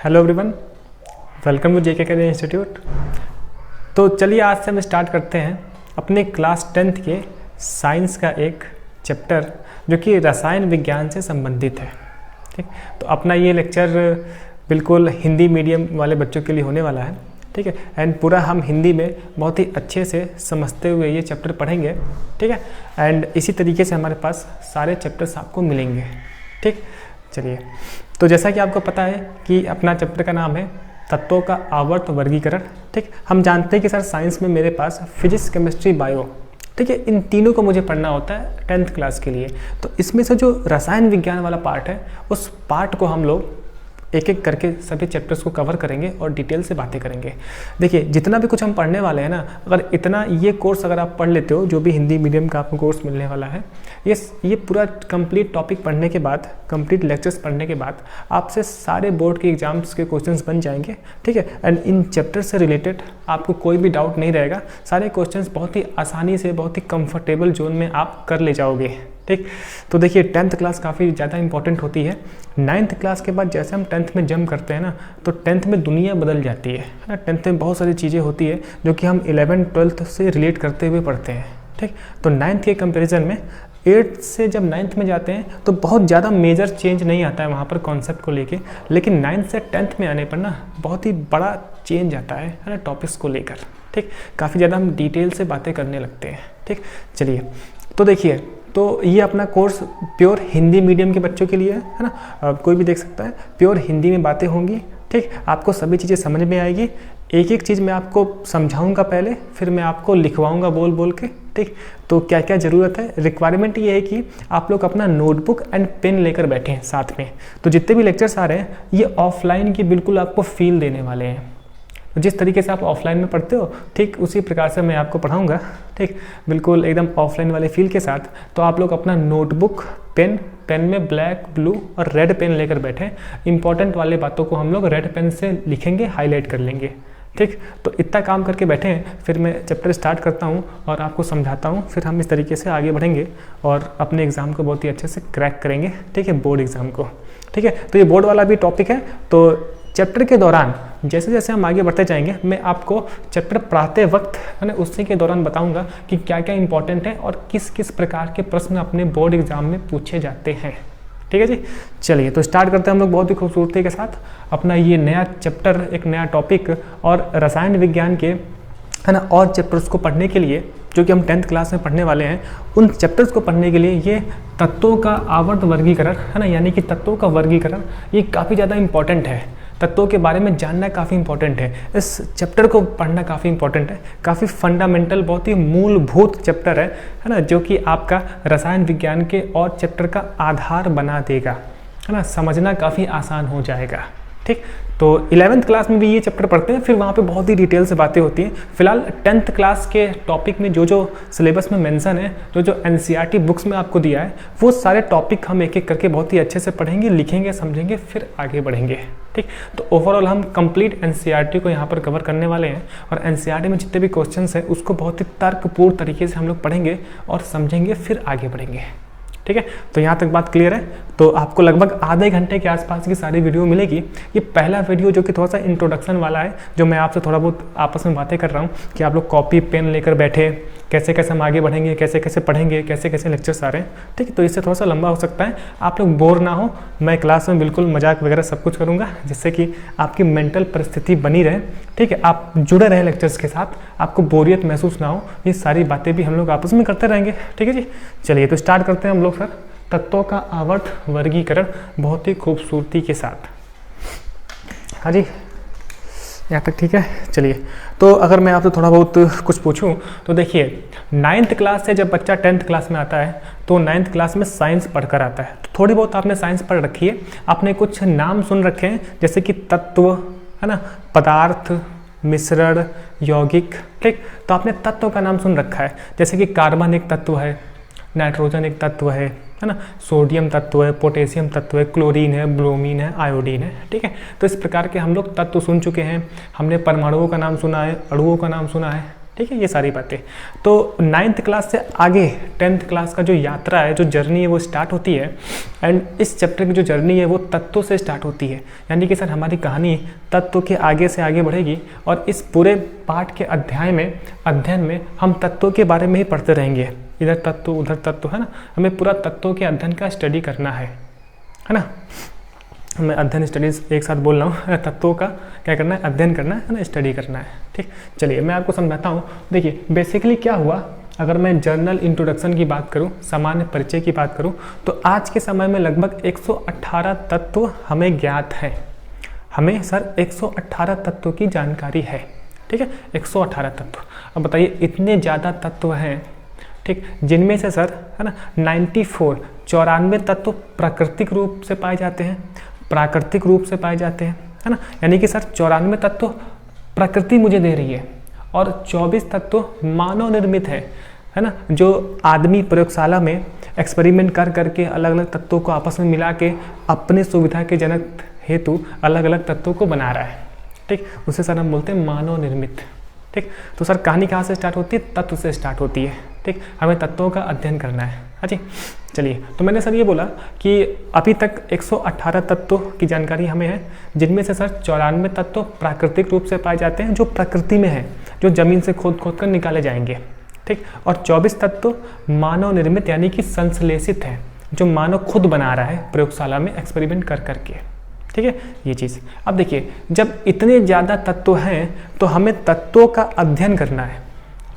Hello everyone, welcome to JK career institute. तो चलिए आज से हम स्टार्ट करते हैं अपने क्लास 10th के साइंस का एक चैप्टर जो कि रसायन विज्ञान से संबंधित है। ठीक, तो अपना ये लेक्चर बिल्कुल हिंदी मीडियम वाले बच्चों के लिए होने वाला है। ठीक है, एंड पूरा हम हिंदी में बहुत ही अच्छे से समझते हुए ये चैप्टर पढ़ेंगे। ठीक है, एंड इसी तरीके से हमारे पास सारे चैप्टर्स आपको मिलेंगे। ठीक, चलिए, तो जैसा कि आपको पता है कि अपना चैप्टर का नाम है तत्वों का आवर्त वर्गीकरण। ठीक, हम जानते हैं कि सर साइंस में मेरे पास फिजिक्स, केमिस्ट्री, बायो, ठीक है, इन तीनों को मुझे पढ़ना होता है 10th क्लास के लिए। तो इसमें से जो रसायन विज्ञान वाला पार्ट है उस पार्ट को हम लोग एक एक करके सभी चैप्टर्स को कवर करेंगे और डिटेल से बातें करेंगे। देखिए, जितना भी कुछ हम पढ़ने वाले हैं ना, अगर इतना ये कोर्स अगर आप पढ़ लेते हो, जो भी हिंदी मीडियम का आपको कोर्स मिलने वाला है, ये पूरा कंप्लीट टॉपिक पढ़ने के बाद, कंप्लीट लेक्चर्स पढ़ने के बाद आपसे सारे बोर्ड के एग्जाम्स के क्वेश्चंस बन जाएंगे। ठीक है, एंड इन चैप्टर से रिलेटेड आपको कोई भी डाउट नहीं रहेगा। सारे क्वेश्चंस बहुत ही आसानी से, बहुत ही कंफर्टेबल जोन में आप कर ले जाओगे। ठीक, तो देखिए 10th क्लास काफ़ी ज़्यादा इंपॉर्टेंट होती है। 9th क्लास के बाद जैसे हम 10th में जंप करते हैं ना, तो 10th में दुनिया बदल जाती है ना। 10th में बहुत सारी चीज़ें होती है जो कि हम 11th 12th से रिलेट करते हुए पढ़ते हैं। ठीक, तो 9th के कंपैरिजन में 8th से जब 9th में जाते हैं तो बहुत ज़्यादा मेजर चेंज नहीं आता है वहाँ पर कॉन्सेप्ट को लेके, लेकिन 9th से 10th में आने पर ना बहुत ही बड़ा चेंज आता है ना टॉपिक्स को लेकर। ठीक, काफ़ी ज़्यादा हम डिटेल से बातें करने लगते हैं। ठीक, चलिए, तो देखिए, तो ये अपना कोर्स प्योर हिंदी मीडियम के बच्चों के लिए है ना। कोई भी देख सकता है, प्योर हिंदी में बातें होंगी। ठीक, आपको सभी चीज़ें समझ में आएगी। एक एक चीज़ मैं आपको समझाऊंगा पहले, फिर मैं आपको लिखवाऊंगा बोल बोल के। ठीक, तो क्या क्या ज़रूरत है, रिक्वायरमेंट ये है कि आप लोग अपना नोटबुक एंड पेन लेकर बैठे हैं साथ में। तो जितने भी लेक्चर्स आ रहे हैं ये ऑफलाइन की बिल्कुल आपको फील देने वाले हैं। जिस तरीके से आप ऑफलाइन में पढ़ते हो, ठीक उसी प्रकार से मैं आपको पढ़ाऊंगा। ठीक, बिल्कुल एकदम ऑफलाइन वाले फील के साथ। तो आप लोग अपना नोटबुक, पेन में ब्लैक, ब्लू और रेड पेन लेकर बैठें। इंपॉर्टेंट वाले बातों को हम लोग रेड पेन से लिखेंगे, हाईलाइट कर लेंगे। ठीक, तो इतना काम करके बैठें, फिर मैं चैप्टर स्टार्ट करता हूँ और आपको समझाता हूँ। फिर हम इस तरीके से आगे बढ़ेंगे और अपने एग्ज़ाम को बहुत ही अच्छे से क्रैक करेंगे। ठीक है, बोर्ड एग्ज़ाम को। ठीक है, तो ये बोर्ड वाला भी टॉपिक है। तो चैप्टर के दौरान जैसे जैसे हम आगे बढ़ते जाएंगे, मैं आपको चैप्टर पढ़ाते वक्त मैंने उसी के दौरान बताऊंगा कि क्या क्या इंपॉर्टेंट है और किस किस प्रकार के प्रश्न अपने बोर्ड एग्जाम में पूछे जाते हैं। ठीक है जी, चलिए तो स्टार्ट करते हैं हम लोग बहुत ही खूबसूरती के साथ अपना ये नया चैप्टर, एक नया टॉपिक। और रसायन विज्ञान के है ना और चैप्टर्स को पढ़ने के लिए, जो कि हम 10th क्लास में पढ़ने वाले हैं, उन चैप्टर्स को पढ़ने के लिए ये तत्वों का आवर्त वर्गीकरण है ना, यानी कि तत्वों का वर्गीकरण, ये काफ़ी ज़्यादा इंपॉर्टेंट है। तत्वों के बारे में जानना काफ़ी इंपॉर्टेंट है। इस चैप्टर को पढ़ना काफ़ी इंपॉर्टेंट है। काफ़ी फंडामेंटल, बहुत ही मूलभूत चैप्टर है ना, जो कि आपका रसायन विज्ञान के और चैप्टर का आधार बना देगा, है ना। समझना काफ़ी आसान हो जाएगा। ठीक, तो 11th क्लास में भी ये चैप्टर पढ़ते हैं, फिर वहाँ पे बहुत ही डिटेल से बातें होती हैं। फिलहाल 10th क्लास के टॉपिक में जो जो सिलेबस में मेंशन है, जो जो NCERT बुक्स में आपको दिया है, वो सारे टॉपिक हम एक एक करके बहुत ही अच्छे से पढ़ेंगे, लिखेंगे, समझेंगे, फिर आगे बढ़ेंगे। ठीक, तो ओवरऑल हम कंप्लीट NCERT को यहाँ पर कवर करने वाले हैं और NCERT में जितने भी क्वेश्चन हैं उसको बहुत ही तर्कपूर्ण तरीके से हम लोग पढ़ेंगे और समझेंगे, फिर आगे बढ़ेंगे। ठीक है, तो यहाँ तक बात क्लियर है। तो आपको लगभग आधे घंटे के आसपास की सारी वीडियो मिलेगी। ये पहला वीडियो जो कि थोड़ा सा इंट्रोडक्शन वाला है, जो मैं आपसे थोड़ा बहुत आपस में बातें कर रहा हूँ कि आप लोग कॉपी पेन लेकर बैठे, कैसे कैसे हम आगे बढ़ेंगे, कैसे कैसे पढ़ेंगे, कैसे कैसे लेक्चर्स आ रहे हैं। ठीक है, तो इससे थोड़ा सा लंबा हो सकता है, आप लोग बोर ना हो। मैं क्लास में बिल्कुल मजाक वगैरह सब कुछ करूँगा, जिससे कि आपकी मेंटल परिस्थिति बनी रहे। ठीक है, आप जुड़े रहे लेक्चर्स के साथ, आपको बोरियत महसूस ना हो। ये सारी बातें भी हम लोग आपस में करते रहेंगे। ठीक है जी, चलिए तो स्टार्ट करते हैं हम लोग सर तत्वों का आवर्त वर्गीकरण बहुत ही खूबसूरती के साथ। हाँ जी, यहाँ तक ठीक है। चलिए, तो अगर मैं आपसे थोड़ा बहुत कुछ पूछूं तो देखिए, 9th क्लास से जब बच्चा 10th क्लास में आता है तो 9th क्लास में साइंस पढ़कर आता है। तो थोड़ी बहुत आपने साइंस पढ़ रखी है, आपने कुछ नाम सुन रखे हैं, जैसे कि तत्व है ना, पदार्थ, मिश्रण, यौगिक। ठीक, तो आपने तत्व का नाम सुन रखा है, जैसे कि कार्बन एक तत्व है, नाइट्रोजन एक तत्व है ना, सोडियम तत्व है, पोटेशियम तत्व है, क्लोरीन है, ब्रोमीन है, आयोडीन है। ठीक है, तो इस प्रकार के हम लोग तत्व सुन चुके हैं। हमने परमाणुओं का नाम सुना है, अणुओं का नाम सुना है। ठीक है, ये सारी बातें। तो 9th क्लास से आगे 10th क्लास का जो यात्रा है, जो जर्नी है वो स्टार्ट होती है। एंड इस चैप्टर की जो जर्नी है वो तत्वों से स्टार्ट होती है, यानी कि सर हमारी कहानी तत्व के आगे से आगे बढ़ेगी और इस पूरे पाठ के अध्ययन में हम तत्वों के बारे में ही पढ़ते रहेंगे। इधर तत्व उधर तत्व, है ना, हमें पूरा तत्वों के अध्ययन का स्टडी करना है ना। मैं अध्ययन स्टडीज एक साथ बोल रहा हूँ, तत्वों का क्या करना है, अध्ययन करना है ना, स्टडी करना है। ठीक, चलिए मैं आपको समझाता हूँ। देखिए बेसिकली क्या हुआ, अगर मैं जर्नल इंट्रोडक्शन की बात करूँ, सामान्य परिचय की बात करूँ, तो आज के समय में लगभग 118 तत्व हमें ज्ञात हैं। हमें सर 118 तत्वों की जानकारी है। ठीक है, 118 तत्व। अब बताइए इतने ज़्यादा तत्व हैं, ठीक, जिनमें से सर है ना 94 तत्व प्राकृतिक रूप से पाए जाते हैं, प्राकृतिक रूप से पाए जाते हैं, है ना, यानी कि सर 94 तत्व प्रकृति मुझे दे रही है और 24 तत्व मानव निर्मित है ना, जो आदमी प्रयोगशाला में एक्सपेरिमेंट कर करके अलग अलग तत्वों को आपस में मिला के अपनी सुविधा के जनक हेतु अलग अलग तत्वों को बना रहा है। ठीक, उसे सर हम बोलते हैं मानव निर्मित। ठीक, तो सर कहानी कहाँ से स्टार्ट होती है, तत्व से स्टार्ट होती है। ठीक, हमें तत्वों का अध्ययन करना है। हाँ जी, चलिए तो मैंने सर ये बोला कि अभी तक 118 तत्वों की जानकारी हमें है, जिनमें से सर 94 तत्व प्राकृतिक रूप से पाए जाते हैं, जो प्रकृति में है, जो जमीन से खोद खोद कर निकाले जाएंगे। ठीक, और 24 तत्व मानव निर्मित यानी कि संश्लेषित है, जो मानव खुद बना रहा है प्रयोगशाला में एक्सपेरिमेंट कर करके। ठीक है, ये चीज़। अब देखिए जब इतने ज़्यादा तत्व हैं तो हमें तत्वों का अध्ययन करना है।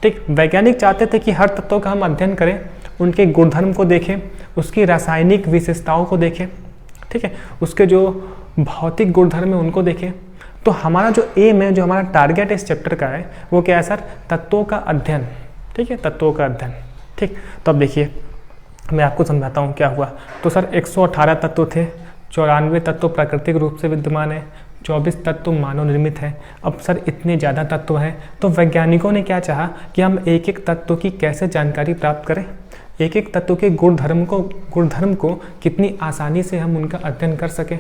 ठीक, वैज्ञानिक चाहते थे कि हर तत्व का हम अध्ययन करें, उनके गुणधर्म को देखें, उसकी रासायनिक विशेषताओं को देखें, ठीक है, उसके जो भौतिक गुणधर्म है उनको देखें। तो हमारा जो एम है, जो हमारा टारगेट इस चैप्टर का है, वो क्या है सर, तत्वों का अध्ययन। ठीक है, तत्वों का अध्ययन। ठीक, तो अब देखिए मैं आपको समझाता हूँ क्या हुआ। तो सर 118 तत्व थे, 94 तत्व प्राकृतिक रूप से विद्यमान है, 24 तत्व मानव निर्मित है। अब सर इतने ज़्यादा तत्व हैं, तो वैज्ञानिकों ने क्या चाहा कि हम एक एक तत्व की कैसे जानकारी प्राप्त करें, एक एक तत्व के गुणधर्म को कितनी आसानी से हम उनका अध्ययन कर सकें।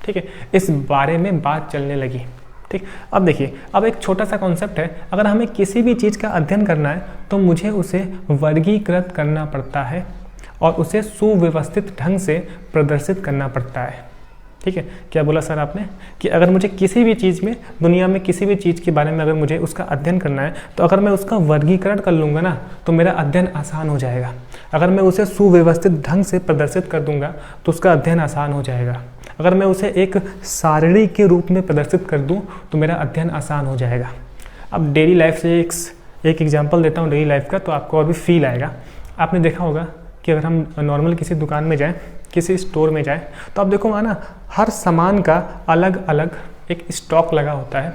ठीक है, इस बारे में बात चलने लगी। ठीक, अब देखिए अब एक छोटा सा कॉन्सेप्ट है, अगर हमें किसी भी चीज़ का अध्ययन करना है तो मुझे उसे वर्गीकृत करना पड़ता है और उसे सुव्यवस्थित ढंग से प्रदर्शित करना पड़ता है। ठीक है, क्या बोला सर आपने कि अगर मुझे किसी भी चीज़ में, दुनिया में किसी भी चीज़ के बारे में अगर मुझे उसका अध्ययन करना है, तो अगर मैं उसका वर्गीकरण कर लूँगा ना, तो मेरा अध्ययन आसान हो जाएगा। अगर मैं उसे सुव्यवस्थित ढंग से प्रदर्शित कर दूंगा तो उसका अध्ययन आसान हो जाएगा। अगर मैं उसे एक सारणी के रूप में प्रदर्शित कर दूँ तो मेरा अध्ययन आसान हो जाएगा। अब डेली लाइफ से एक एग्जाम्पल देता हूँ डेली लाइफ का, तो आपको और भी फील आएगा। आपने देखा होगा कि अगर हम नॉर्मल किसी दुकान में जाएं, किसी स्टोर में जाएं, तो आप देखो वहाँ ना हर सामान का अलग अलग एक स्टॉक लगा होता है।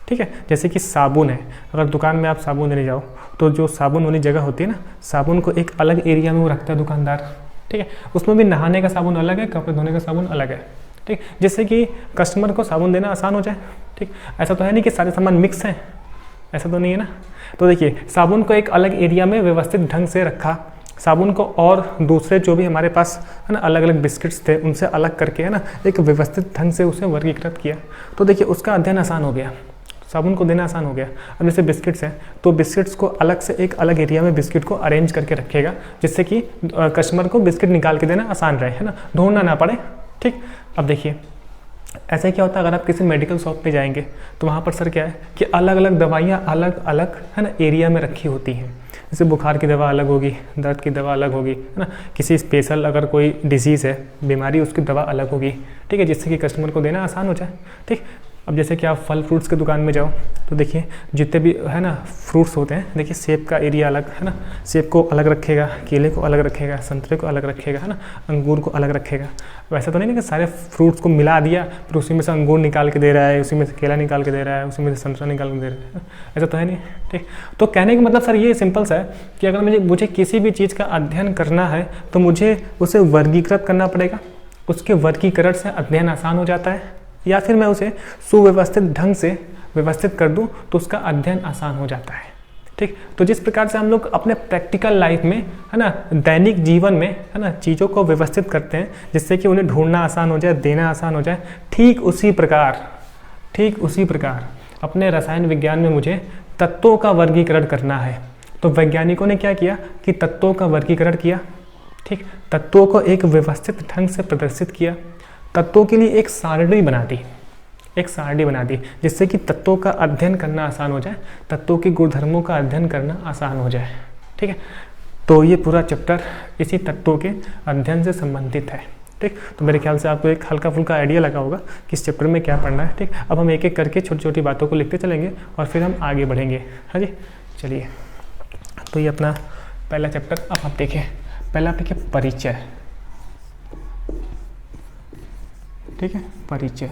ठीक है, जैसे कि साबुन है, अगर दुकान में आप साबुन लेने जाओ तो जो साबुन वाली जगह होती है ना, साबुन को एक अलग एरिया में वो रखता है दुकानदार। ठीक है, उसमें भी नहाने का साबुन अलग है, कपड़े धोने का साबुन अलग है। ठीक, जिससे कि कस्टमर को साबुन देना आसान हो जाए। ठीक, ऐसा तो है नहीं कि सारे सामान मिक्स हैं, ऐसा तो नहीं है ना। तो देखिए साबुन को एक अलग एरिया में व्यवस्थित ढंग से रखा, साबुन को और दूसरे जो भी हमारे पास है ना अलग अलग बिस्किट्स थे उनसे अलग करके है ना एक व्यवस्थित ढंग से उसे वर्गीकृत किया। तो देखिए उसका अध्ययन आसान हो गया, साबुन को देना आसान हो गया। अब जैसे बिस्किट्स हैं तो बिस्किट्स को अलग से एक अलग एरिया में बिस्किट को अरेंज करके रखेगा, जिससे कि कस्टमर को बिस्किट निकाल के देना आसान रहे, है ना, ढूंढना ना पड़े। ठीक, अब देखिए ऐसे क्या होता है, अगर आप किसी मेडिकल शॉप पे जाएंगे तो वहाँ पर सर क्या है कि अलग अलग दवाइयाँ अलग अलग है ना एरिया में रखी होती हैं। जैसे बुखार की दवा अलग होगी, दर्द की दवा अलग होगी, है ना, किसी स्पेशल अगर कोई डिजीज़ है, बीमारी, उसकी दवा अलग होगी। ठीक है, जिससे कि कस्टमर को देना आसान हो जाए। ठीक, अब जैसे कि आप फल फ्रूट्स की दुकान में जाओ तो देखिए जितने भी है ना फ्रूट्स होते हैं, देखिए सेब का एरिया अलग है ना, सेब को अलग रखेगा, केले को अलग रखेगा, संतरे को अलग रखेगा, है ना, अंगूर को अलग रखेगा। वैसा तो नहीं ना कि सारे फ्रूट्स को मिला दिया फिर उसी में से अंगूर निकाल के दे रहा है, उसी में से केला निकाल के दे रहा है, उसी में से संतरा निकाल के दे रहा है, ऐसा तो है नहीं। ठीक, तो कहने का मतलब सर ये सिंपल सा है कि अगर मुझे किसी भी चीज़ का अध्ययन करना है तो मुझे उसे वर्गीकृत करना पड़ेगा, उसके वर्गीकरण से अध्ययन आसान हो जाता है, या फिर मैं उसे सुव्यवस्थित ढंग से व्यवस्थित कर दूं तो उसका अध्ययन आसान हो जाता है। ठीक, तो जिस प्रकार से हम लोग अपने प्रैक्टिकल लाइफ में है ना दैनिक जीवन में है ना चीज़ों को व्यवस्थित करते हैं जिससे कि उन्हें ढूंढना आसान हो जाए, देना आसान हो जाए, ठीक उसी प्रकार अपने रसायन विज्ञान में मुझे तत्वों का वर्गीकरण करना है। तो वैज्ञानिकों ने क्या किया कि तत्वों का वर्गीकरण किया, ठीक, तत्वों को एक व्यवस्थित ढंग से प्रदर्शित किया, तत्वों के लिए एक सारणी बना दी, एक सारणी बना दी जिससे कि तत्वों का अध्ययन करना आसान हो जाए, तत्वों के गुणधर्मों का अध्ययन करना आसान हो जाए। ठीक है, तो ये पूरा चैप्टर इसी तत्वों के अध्ययन से संबंधित है। ठीक, तो मेरे ख्याल से आपको एक हल्का फुल्का आइडिया लगा होगा कि इस चैप्टर में क्या पढ़ना है। ठीक, अब हम एक एक करके छोटी छोटी बातों को लिखते चलेंगे और फिर हम आगे बढ़ेंगे। हाँ जी, चलिए, तो ये अपना पहला चैप्टर। अब आप देखें, पहला आप देखिए परिचय। ठीक है, परिचय।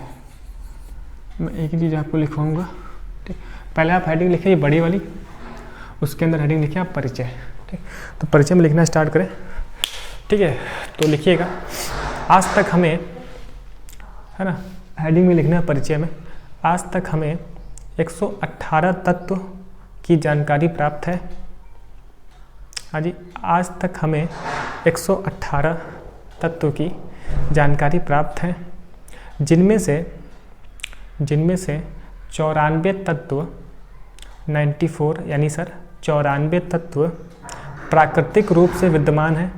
मैं एक ही चीज़ आपको लिखवाऊंगा। ठीक, पहले आप हेडिंग लिखिए बड़ी वाली, उसके अंदर हेडिंग लिखिए आप परिचय। ठीक, तो परिचय में लिखना स्टार्ट करें। ठीक है, तो लिखिएगा, आज तक हमें, है ना, हेडिंग में लिखना है परिचय में, आज तक हमें 118 तत्व की जानकारी प्राप्त है। हाँ जी, आज तक हमें 118 तत्व की जानकारी प्राप्त है, जिनमें से 94 तत्व 94 यानी सर 94 तत्व प्राकृतिक रूप से विद्यमान है।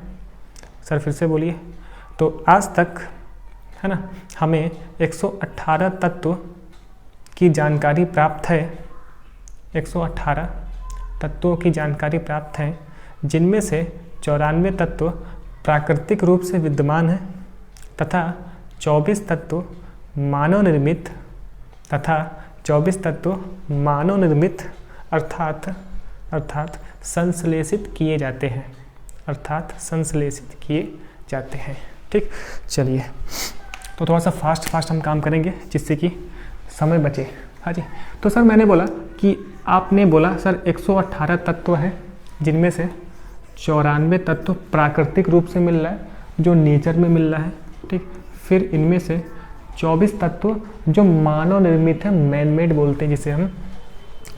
सर फिर से बोलिए। तो आज तक, है ना, हमें 118 तत्व की जानकारी प्राप्त है, 118 तत्वों की जानकारी प्राप्त है, जिनमें से 94 तत्व प्राकृतिक रूप से विद्यमान है तथा 24 तत्व मानव निर्मित तथा 24 तत्व मानव निर्मित अर्थात संश्लेषित किए जाते हैं, अर्थात संश्लेषित किए जाते हैं। ठीक, चलिए, तो थोड़ा सा फास्ट हम काम करेंगे जिससे कि समय बचे। हाँ जी, तो सर मैंने बोला कि आपने बोला सर 118 तत्व हैं, जिनमें से 94 तत्व प्राकृतिक रूप से मिल रहा है, जो नेचर में मिल रहा है। ठीक, फिर इनमें से 24 तत्व जो मानव निर्मित है, मैन मेड बोलते हैं जिसे हम,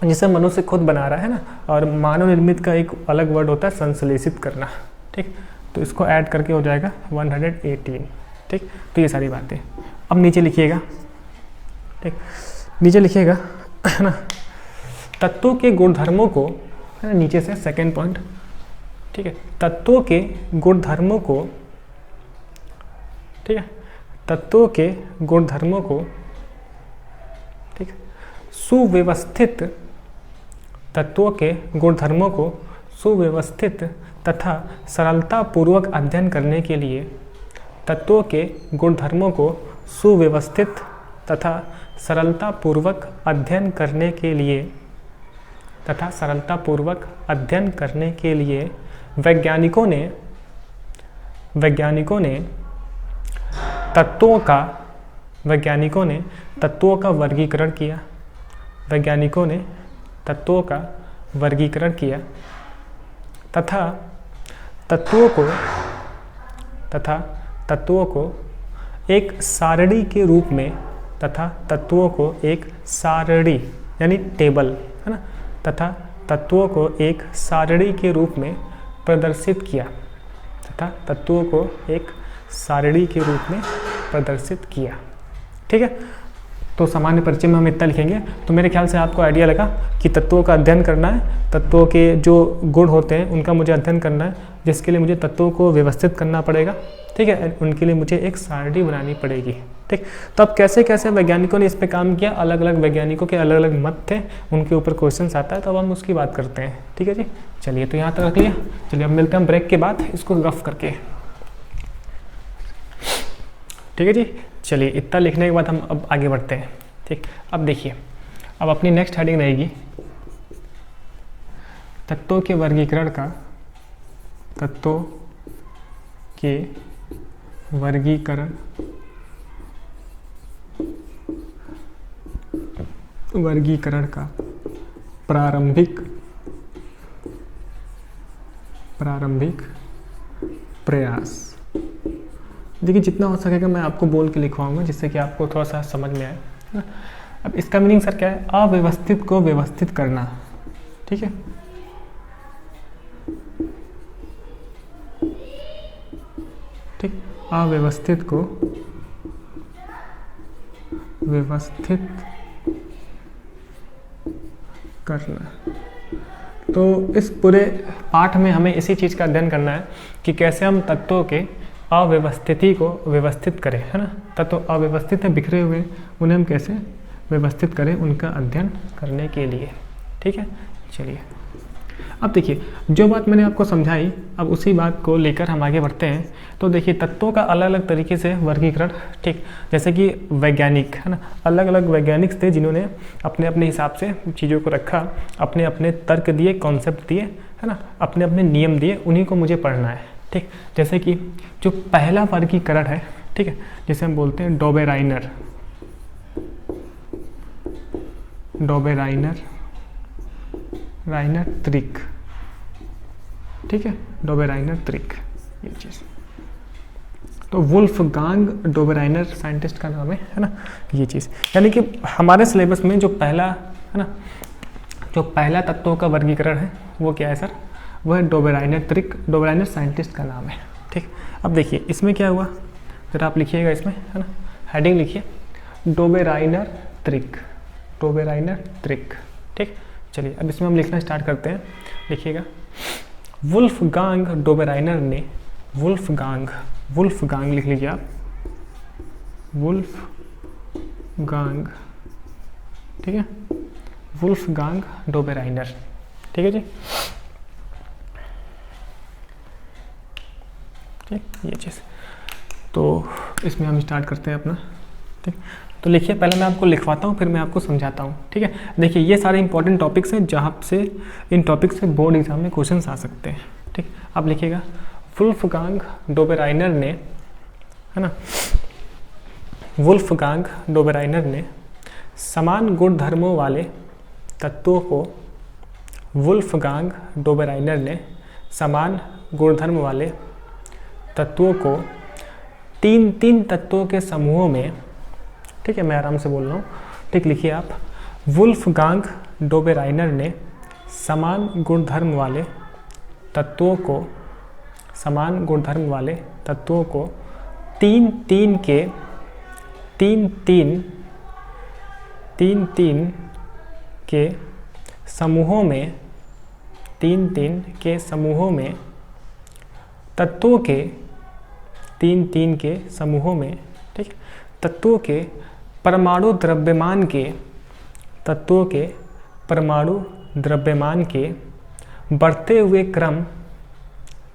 जिसे मनुष्य खुद बना रहा है ना, और मानव निर्मित का एक अलग वर्ड होता है संश्लेषित करना। ठीक, तो इसको ऐड करके हो जाएगा 118। ठीक, तो ये सारी बातें। अब नीचे लिखिएगा। ठीक, नीचे लिखिएगा, है ना, तत्वों के गुणधर्मों को, है ना, नीचे से सेकेंड पॉइंट। ठीक है, तत्वों के गुणधर्मों को, ठीक है, तत्वों के गुणधर्मों को, ठीक, सुव्यवस्थित, तत्वों के गुणधर्मों को सुव्यवस्थित तथा सरलतापूर्वक अध्ययन करने के लिए, तत्वों के गुणधर्मों को सुव्यवस्थित तथा सरलतापूर्वक अध्ययन करने के लिए, तथा सरलतापूर्वक अध्ययन करने के लिए वैज्ञानिकों ने तत्वों का वर्गीकरण किया, वैज्ञानिकों ने तत्वों का वर्गीकरण किया तथा तत्वों को एक सारणी के रूप में, तथा तत्वों को एक सारणी यानी टेबल, है ना, तथा तत्वों को एक सारणी के रूप में प्रदर्शित किया, तथा तत्वों को एक सारणी के रूप में प्रदर्शित किया। ठीक है, तो सामान्य परिचय में हम इतना लिखेंगे। तो मेरे ख्याल से आपको आइडिया लगा कि तत्वों का अध्ययन करना है, तत्वों के जो गुण होते हैं उनका मुझे अध्ययन करना है, जिसके लिए मुझे तत्वों को व्यवस्थित करना पड़ेगा। ठीक है, उनके लिए मुझे एक सारणी बनानी पड़ेगी। ठीक, तो अब कैसे कैसे वैज्ञानिकों ने इस पर काम किया, अलग अलग वैज्ञानिकों के अलग अलग मत थे, उनके ऊपर क्वेश्चन आता है, तो अब हम उसकी बात करते हैं। ठीक है जी, चलिए, तो यहाँ तक रख लिया। चलिए, अब मिलते हैं ब्रेक के बाद इसको रफ करके। ठीक है जी, चलिए, इतना लिखने के बाद हम अब आगे बढ़ते हैं। ठीक, अब देखिए, अब अपनी नेक्स्ट हेडिंग रहेगी तत्वों के वर्गीकरण का, तत्वों के वर्गीकरण का प्रारंभिक प्रयास। देखिए, जितना हो सकेगा मैं आपको बोल के लिखवाऊंगा जिससे कि आपको थोड़ा सा समझ में आए। अब इसका मीनिंग सर क्या है? अव्यवस्थित को व्यवस्थित करना। ठीक है, ठीक, अव्यवस्थित को व्यवस्थित करना। तो इस पूरे पाठ में हमें इसी चीज़ का अध्ययन करना है कि कैसे हम तत्वों के अव्यवस्थिति को व्यवस्थित करें, है ना। तत्व अव्यवस्थित है, बिखरे हुए, उन्हें हम कैसे व्यवस्थित करें, उनका अध्ययन करने के लिए। ठीक है, चलिए अब देखिए जो बात मैंने आपको समझाई, अब उसी बात को लेकर हम आगे बढ़ते हैं। तो देखिए तत्वों का अलग अलग तरीके से वर्गीकरण, ठीक, जैसे कि वैज्ञानिक, है ना, अलग अलग वैज्ञानिक थे जिन्होंने अपने अपने हिसाब से चीज़ों को रखा, अपने अपने तर्क दिए, कॉन्सेप्ट दिए, है ना, अपने अपने नियम दिए, उन्हीं को मुझे पढ़ना है। ठीक, जैसे कि जो पहला वर्गीकरण है, ठीक है, जिसे हम बोलते हैं डोबेराइनर, राइनर त्रिक, ठीक है, डोबेराइनर त्रिक, ये चीज़। तो वुल्फगांग डोबेराइनर साइंटिस्ट का नाम है ना, ये चीज़। यानी कि हमारे सिलेबस में जो पहला, है ना, जो पहला तत्वों का वर्गीकरण है वो क्या है सर, वो है डोबेराइनर त्रिक, डोबेराइनर साइंटिस्ट का नाम है। ठीक, अब देखिए इसमें क्या हुआ, जरा आप लिखिएगा इसमें, है ना, हेडिंग लिखिए डोबेराइनर त्रिक, डोबेराइनर त्रिक। ठीक, चलिए अब इसमें हम लिखना स्टार्ट करते हैं, लिखिएगा। वुल्फगांग डोबेराइनर ने, वुल्फगांग लिख लीजिए आप, वुल्फगांग, ठीक है, वुल्फगांग डोबेराइनर, ठीक है जी, ठीक, ये चीज़। तो इसमें हम स्टार्ट करते हैं अपना। ठीक, तो लिखिए, पहले मैं आपको लिखवाता हूँ फिर मैं आपको समझाता हूँ। ठीक है, देखिए ये सारे इंपॉर्टेंट टॉपिक्स हैं जहाँ से इन टॉपिक्स से बोर्ड एग्जाम में क्वेश्चंस आ सकते हैं। ठीक, आप लिखिएगा वुल्फगांग डोबेराइनर ने, है ना, वुल्फगांग डोबेराइनर ने समान गुणधर्मों वाले तत्वों को, वुल्फगांग डोबेराइनर ने समान गुणधर्म वाले तत्वों को तीन तत्वों के समूहों में, ठीक है, मैं आराम से बोल रहा हूँ, ठीक, लिखिए आप, वुल्फगांग डोबेराइनर ने समान गुणधर्म वाले तत्वों को, समान गुणधर्म वाले तत्वों को तीन तीन के समूहों में, तीन के समूहों में, तत्वों के तीन के समूहों में, ठीक है, तत्वों के परमाणु द्रव्यमान के, तत्वों के परमाणु द्रव्यमान के बढ़ते हुए क्रम,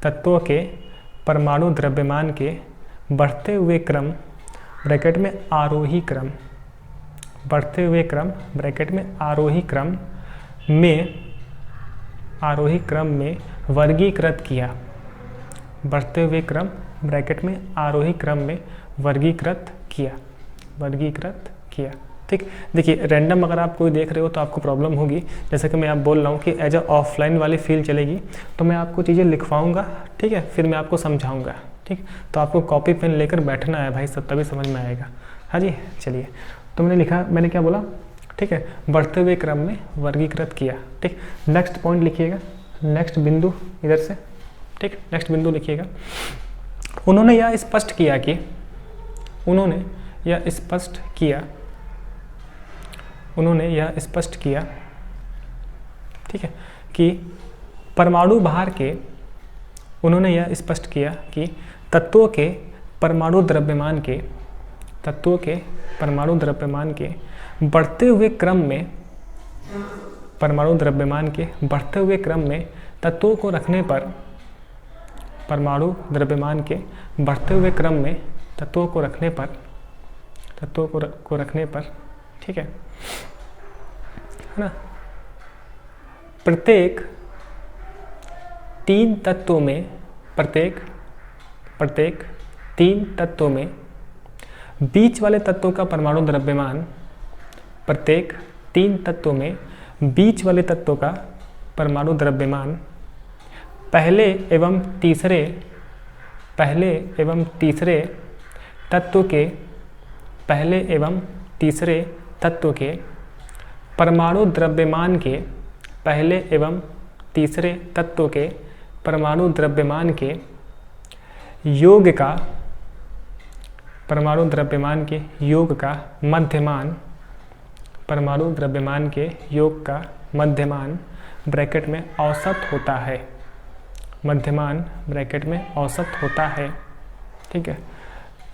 तत्वों के परमाणु द्रव्यमान के बढ़ते हुए क्रम, ब्रैकेट में आरोही क्रम, बढ़ते हुए क्रम, ब्रैकेट में आरोही क्रम में वर्गीकृत किया, बढ़ते हुए क्रम, ब्रैकेट में आरोही क्रम में वर्गीकृत किया। ठीक, देखिए रैंडम अगर आप कोई देख रहे हो तो आपको प्रॉब्लम होगी, जैसे कि मैं आप बोल रहा हूँ कि एज अ ऑफलाइन वाली फील चलेगी, तो मैं आपको चीज़ें लिखवाऊंगा, ठीक है, फिर मैं आपको समझाऊंगा। ठीक, तो आपको कॉपी पेन लेकर बैठना है भाई, सब तभी समझ में आएगा। हाँ जी, चलिए, तो मैंने लिखा, मैंने क्या बोला, ठीक है, बढ़ते हुए क्रम में वर्गीकृत किया। ठीक, नेक्स्ट पॉइंट लिखिएगा, नेक्स्ट बिंदु इधर से, ठीक, नेक्स्ट बिंदु लिखिएगा। उन्होंने यह स्पष्ट किया कि, उन्होंने यह स्पष्ट किया, ठीक है, कि परमाणु भार के, उन्होंने यह स्पष्ट किया कि तत्वों के परमाणु द्रव्यमान के, तत्वों के परमाणु द्रव्यमान के बढ़ते हुए क्रम में, परमाणु द्रव्यमान के बढ़ते हुए क्रम में तत्वों को रखने पर, परमाणु द्रव्यमान के बढ़ते हुए क्रम में तत्वों को रखने पर, ठीक है ना, प्रत्येक तीन तत्वों में, प्रत्येक तीन तत्वों में बीच वाले तत्वों का परमाणु द्रव्यमान, प्रत्येक तीन तत्वों में बीच वाले तत्वों का परमाणु द्रव्यमान पहले एवं तीसरे तत्व के, पहले एवं तीसरे तत्व के परमाणु द्रव्यमान के, पहले एवं तीसरे तत्व के परमाणु द्रव्यमान के योग का, परमाणु द्रव्यमान के योग का मध्यमान, परमाणु द्रव्यमान के योग का मध्यमान ब्रैकेट में औसत होता है, मध्यमान ब्रैकेट में औसत होता है। ठीक है,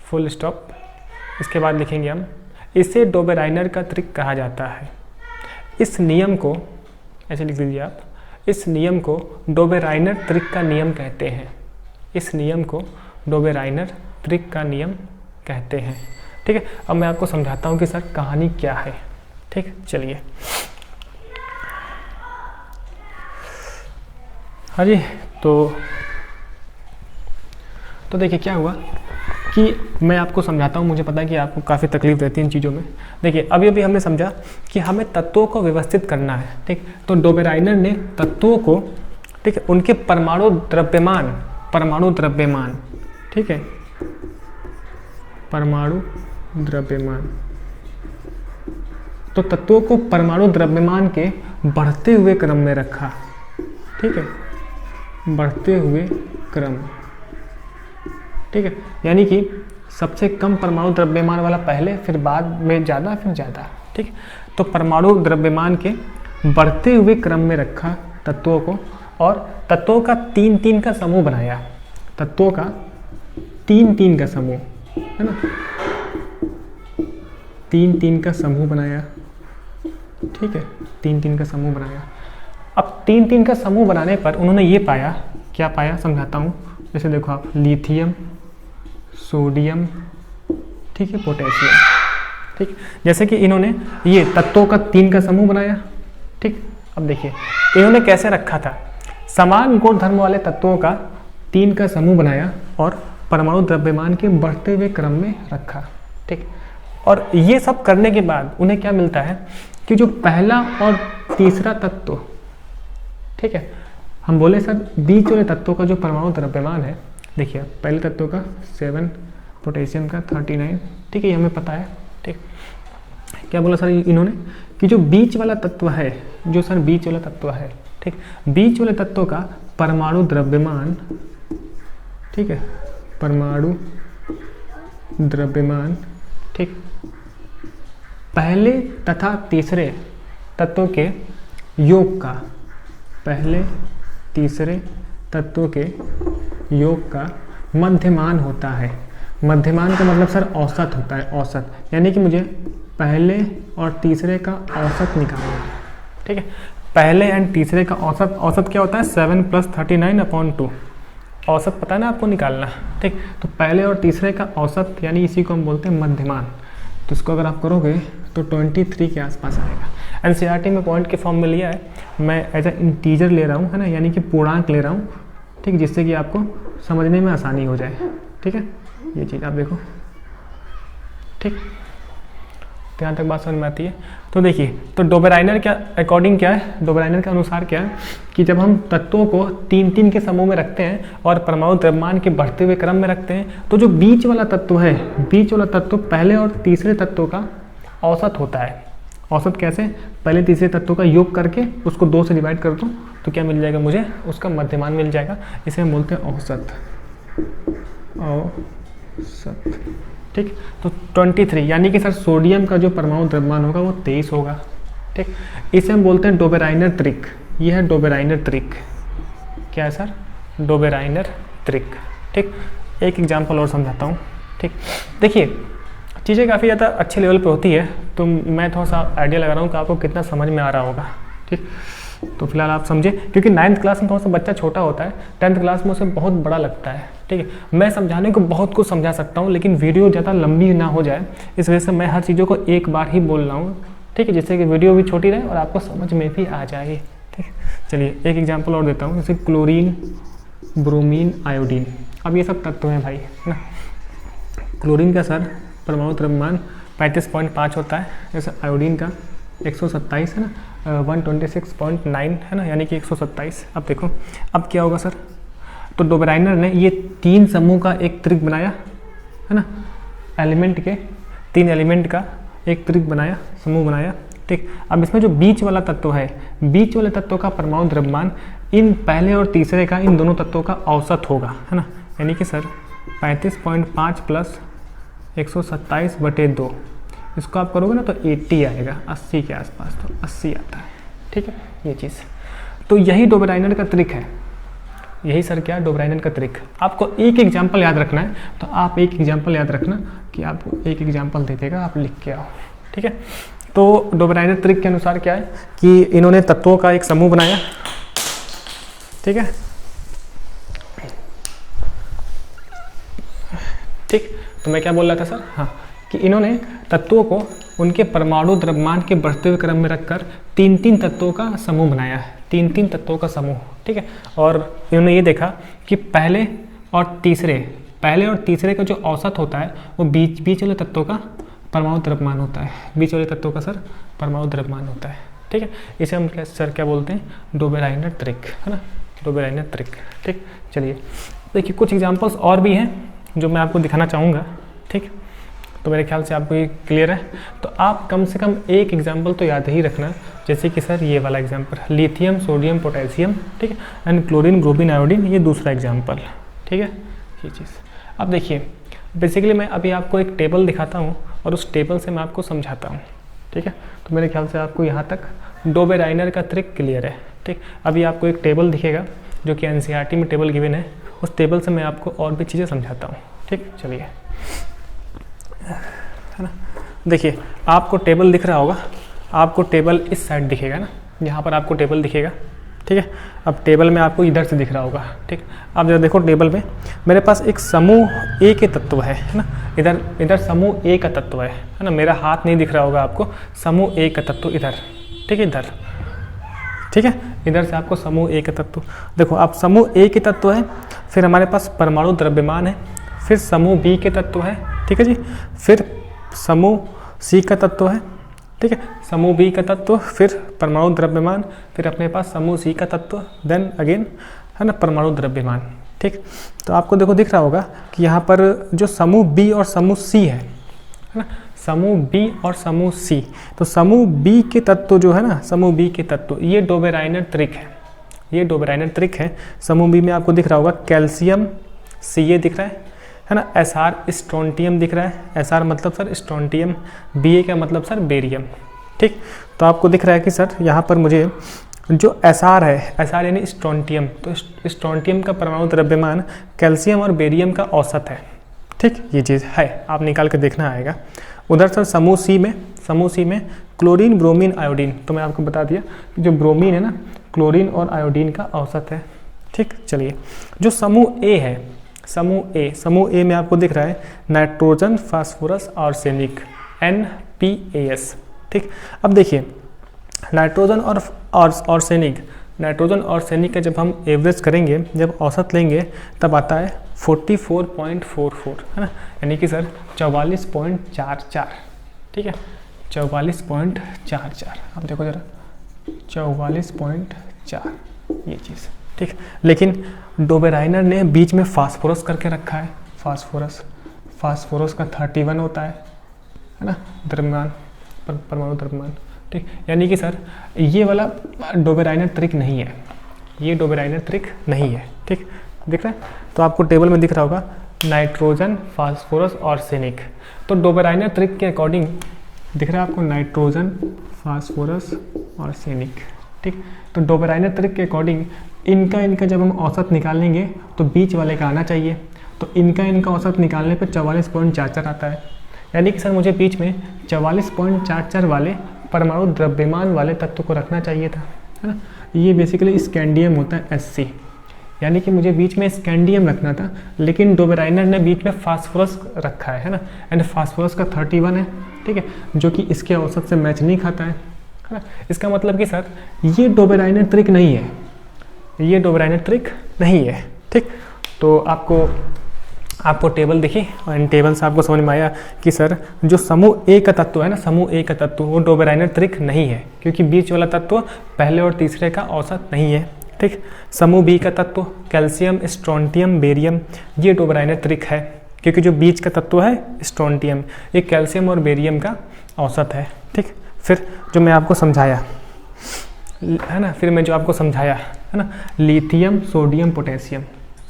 फुल स्टॉप। इसके बाद लिखेंगे हम, इसे डोबेराइनर का त्रिक कहा जाता है। इस नियम को ऐसे लिख दीजिए आप, इस नियम को डोबेराइनर त्रिक का नियम कहते हैं। इस नियम को डोबेराइनर त्रिक का नियम कहते हैं। ठीक है, अब मैं आपको समझाता हूँ कि सर कहानी क्या है। ठीक, चलिए। हाँ जी, तो देखिए क्या हुआ कि मैं आपको समझाता हूँ। मुझे पता है कि आपको काफ़ी तकलीफ रहती है इन चीज़ों में। देखिए अभी अभी हमने समझा कि हमें तत्वों को व्यवस्थित करना है। ठीक, तो डोबेराइनर ने तत्वों को, ठीक है, उनके परमाणु द्रव्यमान, ठीक है, परमाणु द्रव्यमान, तो तत्वों को परमाणु द्रव्यमान के बढ़ते हुए क्रम में रखा। ठीक है, बढ़ते हुए क्रम। ठीक है, यानी कि सबसे कम परमाणु द्रव्यमान वाला पहले, फिर बाद में ज़्यादा, फिर ज़्यादा। ठीक, तो परमाणु द्रव्यमान के बढ़ते हुए क्रम में रखा तत्वों को, और तत्वों का 3-3 का समूह बनाया। तत्वों का 3-3 का समूह, है ना, 3-3 का समूह बनाया। ठीक है, 3-3 का समूह बनाया। अब 3-3 का समूह बनाने पर उन्होंने ये पाया, क्या पाया समझाता हूँ। जैसे देखो आप, लिथियम, सोडियम, ठीक है, पोटेशियम। ठीक, जैसे कि इन्होंने ये तत्वों का 3 का समूह बनाया। ठीक, अब देखिए इन्होंने कैसे रखा था, समान गुण धर्म वाले तत्वों का 3 का समूह बनाया और परमाणु द्रव्यमान के बढ़ते हुए क्रम में रखा। ठीक, और ये सब करने के बाद उन्हें क्या मिलता है कि जो पहला और तीसरा तत्व, ठीक है, हम बोले सर बीच वाले तत्वों का जो परमाणु द्रव्यमान है, देखिए पहले तत्वों का 7, पोटेशियम का 39। ठीक है, ये हमें पता है। ठीक, क्या बोला सर इन्होंने कि जो बीच वाला तत्व है, जो सर बीच वाला तत्व है, ठीक, बीच वाले तत्वों का परमाणु द्रव्यमान, ठीक है, परमाणु द्रव्यमान, ठीक, पहले तथा तीसरे तत्वों के योग का, पहले तीसरे तत्वों के योग का मध्यमान होता है। मध्यमान का मतलब सर औसत होता है, औसत, यानी कि मुझे पहले और तीसरे का औसत निकालना है। ठीक है, पहले एंड तीसरे का औसत, औसत क्या होता है 7 + 39/2, औसत पता है ना आपको निकालना। ठीक, तो पहले और तीसरे का औसत, यानी इसी को हम बोलते हैं मध्यमान। तो इसको अगर आप करोगे तो 23 के आसपास आएगा। एनसीईआरटी में पॉइंट के फॉर्म में लिया है, मैं एज ए इंटीजर ले रहा हूँ, है ना, यानी कि पूर्णांक ले रहा हूँ। ठीक, जिससे कि आपको समझने में आसानी हो जाए। ठीक है, ये चीज़ आप देखो। ठीक, यहाँ तक बात समझ में आती है। तो देखिए, तो डोबेराइनर क्या अकॉर्डिंग क्या है, डोबेराइनर के अनुसार क्या है कि जब हम तत्वों को 3-3 के समूह में रखते हैं और परमाणु द्रव्यमान के बढ़ते हुए क्रम में रखते हैं, तो जो बीच वाला तत्व है, बीच वाला तत्व पहले और तीसरे तत्वों का औसत होता है। औसत कैसे, पहले तीसरे तत्वों का योग करके उसको 2 से डिवाइड कर दूँ तो क्या मिल जाएगा मुझे, उसका मध्यमान मिल जाएगा। इसे हम बोलते हैं औसत, औसत। ठीक, तो 23, यानी कि सर सोडियम का जो परमाणु द्रव्यमान होगा वो 23 होगा। ठीक, इसे हम बोलते हैं डोबेराइनर त्रिक। ये है डोबेराइनर त्रिक। क्या है सर, डोबेराइनर त्रिक। ठीक, एक एग्जांपल और समझाता हूँ। ठीक, देखिए चीज़ें काफ़ी ज़्यादा अच्छे लेवल पे होती है, तो मैं थोड़ा सा आइडिया लगा रहा हूँ कि आपको कितना समझ में आ रहा होगा। ठीक, तो फिलहाल आप समझे, क्योंकि 9th क्लास में थोड़ा सा बच्चा छोटा होता है, 10th क्लास में उसे बहुत बड़ा लगता है। ठीक है, मैं समझाने को बहुत कुछ समझा सकता हूँ, लेकिन वीडियो ज़्यादा लंबी ना हो जाए, इस वजह से मैं हर चीज़ों को एक बार ही बोल रहा हूँ। ठीक है, जिससे कि वीडियो भी छोटी रहे और आपको समझ में भी आ जाए। ठीक, चलिए एक एग्जाम्पल और देता हूँ, जैसे क्लोरीन, ब्रोमीन, आयोडीन। अब ये सब तत्व हैं भाई, है ना। क्लोरीन का सर परमाणु द्रव्यमान 35.5 होता है, जैसे आयोडीन का 127 है ना, 126.9 है ना, यानी कि 127। अब देखो अब क्या होगा सर, तो डोबेराइनर ने ये 3 समूह का एक त्रिक बनाया, है ना, एलिमेंट के 3 एलिमेंट का एक त्रिक बनाया, समूह बनाया। ठीक, अब इसमें जो बीच वाला तत्व है, बीच वाले तत्व का परमाणु द्रव्यमान इन पहले और तीसरे का, इन दोनों तत्वों का औसत होगा, है ना, यानी कि सर 35.5 + 127/2, इसको आप करोगे ना तो 80 आएगा, 80 के आसपास, तो 80 आता है। ठीक है, ये चीज़। तो यही डोबेराइनर का ट्रिक है, यही सर क्या डोबेराइनर का ट्रिक। आपको एक एग्जाम्पल याद रखना है, तो आप एक एग्जाम्पल याद रखना कि आपको एक एग्जाम्पल दे देगा, आप लिख के आओ। ठीक है, तो डोबेराइनर ट्रिक के अनुसार क्या है कि इन्होंने तत्वों का एक समूह बनाया। ठीक है, ठीक, तो मैं क्या बोल रहा था सर, हाँ, कि इन्होंने तत्वों को उनके परमाणु द्रव्यमान के बढ़ते हुए क्रम में रखकर 3-3 तत्वों का समूह बनाया है, 3-3 तत्वों का समूह। ठीक है, और इन्होंने ये देखा कि पहले और तीसरे का जो औसत होता है वो बीच वाले तत्वों का परमाणु द्रव्यमान होता है, बीच वाले तत्वों का सर परमाणु द्रव्यमान होता है। ठीक है, इसे हम क्या बोलते हैं, डोबेराइनर ट्रिक, है ना, डोबेराइनर ट्रिक। ठीक, चलिए देखिए कुछ एग्जांपल्स और भी हैं जो मैं आपको दिखाना चाहूँगा। ठीक, तो मेरे ख्याल से आपको ये क्लियर है। तो आप कम से कम एक एग्जांपल तो याद ही रखना, जैसे कि सर ये वाला एग्जांपल, लिथियम, सोडियम, पोटेशियम, ठीक है, एंड क्लोरीन, ब्रोमीन, आयोडीन, ये दूसरा एग्जांपल। ठीक है, ये चीज़। अब देखिए बेसिकली मैं अभी आपको एक टेबल दिखाता हूँ और उस टेबल से मैं आपको समझाता हूँ। ठीक है, तो मेरे ख्याल से आपको यहाँ तक डोबेराइनर का ट्रिक क्लियर है। ठीक, अभी आपको एक टेबल दिखेगा जो कि एनसीईआरटी में टेबल गिवन है, उस टेबल से मैं आपको और भी चीज़ें समझाता हूँ। ठीक, चलिए, है ना, देखिए आपको टेबल दिख रहा होगा, आपको टेबल इस साइड दिखेगा ना, यहाँ पर आपको टेबल दिखेगा। ठीक है, अब टेबल में आपको इधर से दिख रहा होगा। ठीक, अब जरा देखो टेबल में मेरे पास एक समूह ए के तत्व है ना, इधर समूह ए का तत्व है ना, मेरा हाथ नहीं दिख रहा होगा आपको, समूह ए का तत्व इधर। ठीक है, इधर। ठीक है, इधर से आपको समूह ए का तत्व देखो, आप समूह ए के तत्व है, फिर हमारे पास परमाणु द्रव्यमान है, फिर समूह बी के तत्व है। ठीक है जी, फिर समूह सी का तत्व है। ठीक है, समूह बी का तत्व, फिर परमाणु द्रव्यमान, फिर अपने पास समूह सी का तत्व, देन अगेन, है ना, परमाणु द्रव्यमान। ठीक, तो आपको देखो दिख रहा होगा कि यहाँ पर जो समूह बी और समूह सी है ना, समूह बी और समूह सी, तो समूह बी के तत्व जो है ना, समूह बी के तत्व, ये डोबेराइनर ट्रिक है, ये डोबेराइनर ट्रिक है। समूह बी में आपको दिख रहा होगा कैल्शियम, सी दिख रहा है ना, एसआर स्ट्रोंटियम दिख रहा है, एसआर मतलब सर स्ट्रोंटियम, बी का मतलब सर बेरियम। ठीक, तो आपको दिख रहा है कि सर यहाँ पर मुझे जो एसआर है, एसआर यानी स्ट्रोंटियम, तो स्ट्रोंटियम का परमाणु द्रव्यमान कैल्शियम और बेरियम का औसत है। ठीक, ये चीज़ है, आप निकाल कर देखना आएगा। उधर सर समूह सी में क्लोरीन, ब्रोमीन, आयोडीन, तो मैं आपको बता दिया कि जो ब्रोमीन है ना, क्लोरीन और आयोडीन का औसत है। ठीक, चलिए जो समूह ए है, समूह ए में आपको दिख रहा है नाइट्रोजन, फास्फोरस, आर्सेनिक, NPAS। ठीक, अब देखिए नाइट्रोजन और आर्सेनिक का जब हम एवरेज करेंगे, जब औसत लेंगे, तब आता है 44.44, है ना, यानी कि सर 44.44। ठीक है, 44.44, आप देखो जरा 44.4, ये चीज़। ठीक, लेकिन डोबेराइनर ने बीच में फास्फोरस करके रखा है, फास्फोरस का 31 होता है ना, द्रव्यमान, परमाणु द्रव्यमान। ठीक, यानी कि सर ये वाला डोबेराइनर ट्रिक नहीं है, ये डोबेराइनर ट्रिक नहीं है। ठीक, दिख रहा है, तो आपको टेबल में दिख रहा होगा नाइट्रोजन, फास्फोरस, आर्सेनिक, तो डोबेराइनर ट्रिक के अकॉर्डिंग दिख रहा है आपको नाइट्रोजन, फास्फोरस, आर्सेनिक। ठीक, तो डोबेराइनर ट्रिक के अकॉर्डिंग इनका जब हम औसत निकालेंगे तो बीच वाले का आना चाहिए, तो इनका औसत निकालने पर 44.44 आता है, यानी कि सर मुझे बीच में 44.44 वाले परमाणु द्रव्यमान वाले तत्व को रखना चाहिए था, है ना। ये बेसिकली स्कैंडियम होता है Sc, यानी कि मुझे बीच में स्कैंडियम रखना था, लेकिन डोबेराइनर ने बीच में फास्फोरस रखा है ना, एंड फास्फोरस का 31 है। ठीक है, जो कि इसके औसत से मैच नहीं खाता है ना। इसका मतलब कि सर ये डोबेराइनर ट्रिक नहीं है, ये डोबेराइनर ट्रिक नहीं है। ठीक, तो आपको टेबल दिखी और इन टेबल से आपको समझ में आया कि सर जो समूह ए का तत्व है ना, समूह ए का तत्व वो डोबेराइनर ट्रिक नहीं है, क्योंकि बीच वाला तत्व पहले और तीसरे का औसत नहीं है। ठीक, समूह बी का तत्व कैल्शियम, स्ट्रोंटियम, बेरियम, ये डोबेराइनर ट्रिक है, क्योंकि जो बीच का तत्व है स्ट्रोंटियम, ये कैल्शियम और बेरियम का औसत है। ठीक, फिर जो मैं आपको समझाया है ना, है ना, lithium, sodium, potassium,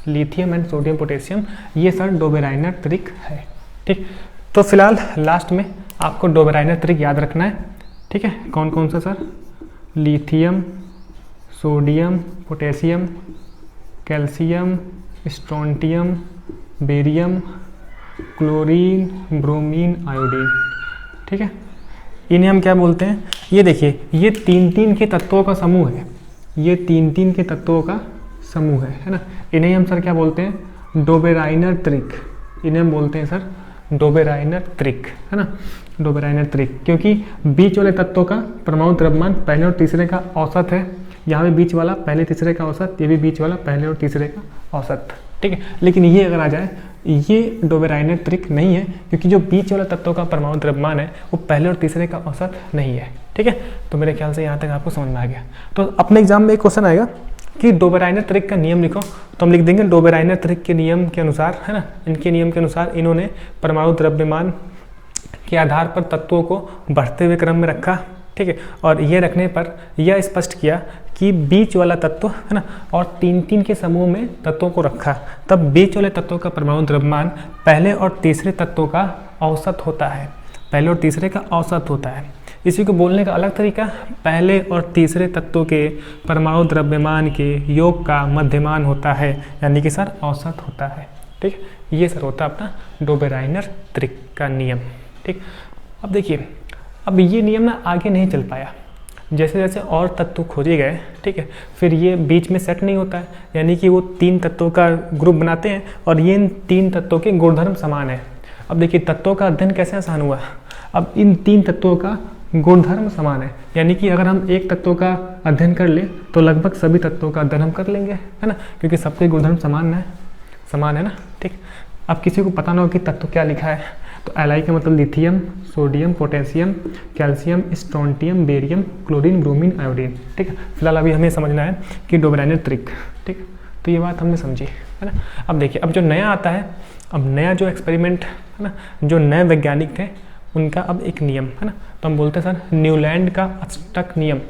lithium and sodium potassium, ये सर डोबेराइनर ट्रिक है। ठीक, तो फिलहाल लास्ट में आपको डोबेराइनर त्रिक याद रखना है, ठीक है। कौन कौन सा sir? Lithium, sodium, potassium, calcium, strontium, barium, chlorine, bromine, iodine, ठीक है। इन्हें हम क्या बोलते हैं? ये देखिए, ये 3-3 के तत्वों का समूह है, ये 3-3 के तत्वों का समूह है ना। इन्हें हम सर क्या बोलते हैं? डोबेराइनर त्रिक। इन्हें हम बोलते हैं सर डोबेराइनर त्रिक, है ना, डोबेराइनर त्रिक। क्योंकि बीच वाले तत्वों का परमाणु द्रव्यमान पहले और तीसरे का औसत है। यहाँ पे बीच वाला पहले तीसरे का औसत, ये भी बीच वाला पहले और तीसरे का औसत, ठीक है। लेकिन ये अगर आ जाए, ये डोबेराइनर त्रिक नहीं है, क्योंकि जो बीच वाला तत्वों का परमाणु द्रव्यमान है वो पहले और तीसरे का औसत नहीं है, ठीक है। तो मेरे ख्याल से यहाँ तक आपको समझ में आ गया। तो अपने एग्जाम में एक क्वेश्चन आएगा कि डोबेराइनर त्रिक का नियम लिखो, तो हम लिख देंगे डोबेराइनर त्रिक के नियम के अनुसार, है ना, इनके नियम के अनुसार इन्होंने परमाणु द्रव्यमान के आधार पर तत्वों को बढ़ते हुए क्रम में रखा, ठीक है। और ये रखने पर यह स्पष्ट किया कि बीच वाला तत्व, है ना, और 3-3 के समूह में तत्वों को रखा, तब बीच वाले तत्वों का परमाणु द्रव्यमान पहले और तीसरे तत्वों का औसत होता है, पहले और तीसरे का औसत होता है। इसी को बोलने का अलग तरीका, पहले और तीसरे तत्वों के परमाणु द्रव्यमान के योग का मध्यमान होता है, यानी कि सर औसत होता है, ठीक। ये सर होता है अपना डोबेराइनर त्रिक का नियम, ठीक। अब देखिए, अब ये नियम ना आगे नहीं चल पाया, जैसे जैसे और तत्व खोजे गए, ठीक है, फिर ये बीच में सेट नहीं होता है, यानी कि वो 3 तत्वों का ग्रुप बनाते हैं और ये इन 3 तत्वों के गुणधर्म समान है। अब देखिए, तत्वों का अध्ययन कैसे आसान हुआ? अब इन 3 तत्वों का गुणधर्म समान है, यानी कि अगर हम एक तत्व का अध्ययन कर ले तो लगभग सभी तत्वों का अध्ययन हम कर लेंगे, है ना, क्योंकि सबके गुणधर्म समान है ना, ठीक। अब किसी को पता ना हो कि तत्व क्या लिखा है, तो Li का मतलब lithium, sodium, potassium, calcium, strontium, barium, chlorine, bromine, iodine, ठीक है। फिलहाल अभी हमें समझना है कि डोबेराइनर त्रिक, ठीक। तो ये बात हमने समझी, है ना। अब देखिए, अब जो नया आता है, अब नया जो एक्सपेरिमेंट, है ना, जो नए वैज्ञानिक थे उनका अब एक नियम, है ना, तो हम बोलते हैं सर न्यूलैंड का अष्टक नियम,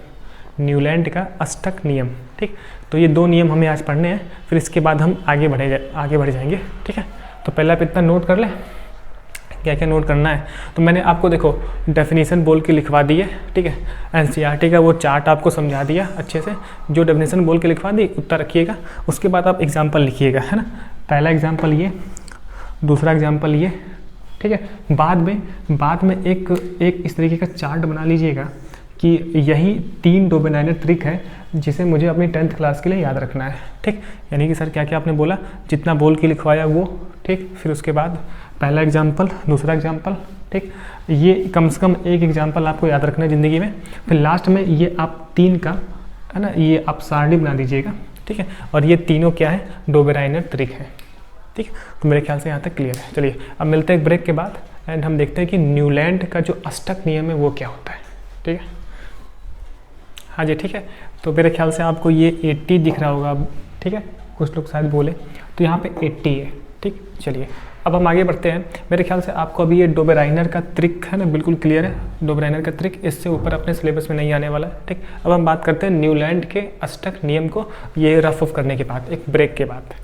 न्यूलैंड का अष्टक नियम, ठीक। तो ये 2 नियम हमें आज पढ़ने हैं, फिर इसके बाद हम आगे बढ़ जाएंगे, ठीक है। तो पहले आप इतना नोट कर लें, क्या क्या नोट करना है। तो मैंने आपको देखो डेफिनेशन बोल के लिखवा दी है, ठीक है। एनसीईआरटी का वो चार्ट आपको समझा दिया अच्छे से, जो डेफिनेशन बोल के लिखवा दी उत्तर रखिएगा, उसके बाद आप एग्जाम्पल लिखिएगा, है ना। पहला एग्जाम्पल ये, दूसरा एग्जाम्पल ये, ठीक है। बाद में एक इस तरीके का चार्ट बना लीजिएगा कि यही 3 डोबेराइनर त्रिक है जिसे मुझे अपनी 10th क्लास के लिए याद रखना है, ठीक। यानी कि सर क्या क्या आपने बोला, जितना बोल के लिखवाया वो, ठीक। फिर उसके बाद पहला एग्जाम्पल, दूसरा एग्जाम्पल, ठीक। ये कम से कम एक एग्जाम्पल आपको याद रखना है ज़िंदगी में। फिर लास्ट में ये आप 3 का, है ना, ये आप सारणी बना दीजिएगा, ठीक है। और ये तीनों क्या है? डोबेराइनर त्रिक है, ठीक है। तो मेरे ख्याल से यहाँ तक क्लियर है। चलिए अब मिलते हैं एक ब्रेक के बाद एंड हम देखते हैं कि न्यूलैंड का जो अष्टक नियम है वो क्या होता है, ठीक है। हाँ जी, ठीक है। तो मेरे ख्याल से आपको ये 80 दिख रहा होगा, ठीक है, कुछ लोग शायद बोले, तो यहाँ पे 80 है, ठीक। चलिए अब हम आगे बढ़ते हैं। मेरे ख्याल से आपको अभी ये डोबेराइनर का त्रिक है ना, बिल्कुल क्लियर है। डोबेराइनर का त्रिक इससे ऊपर अपने सिलेबस में नहीं आने वाला है, ठीक। अब हम बात करते हैं न्यूलैंड के अष्टक नियम को, ये रफ ऑफ करने के बाद, एक ब्रेक के बाद।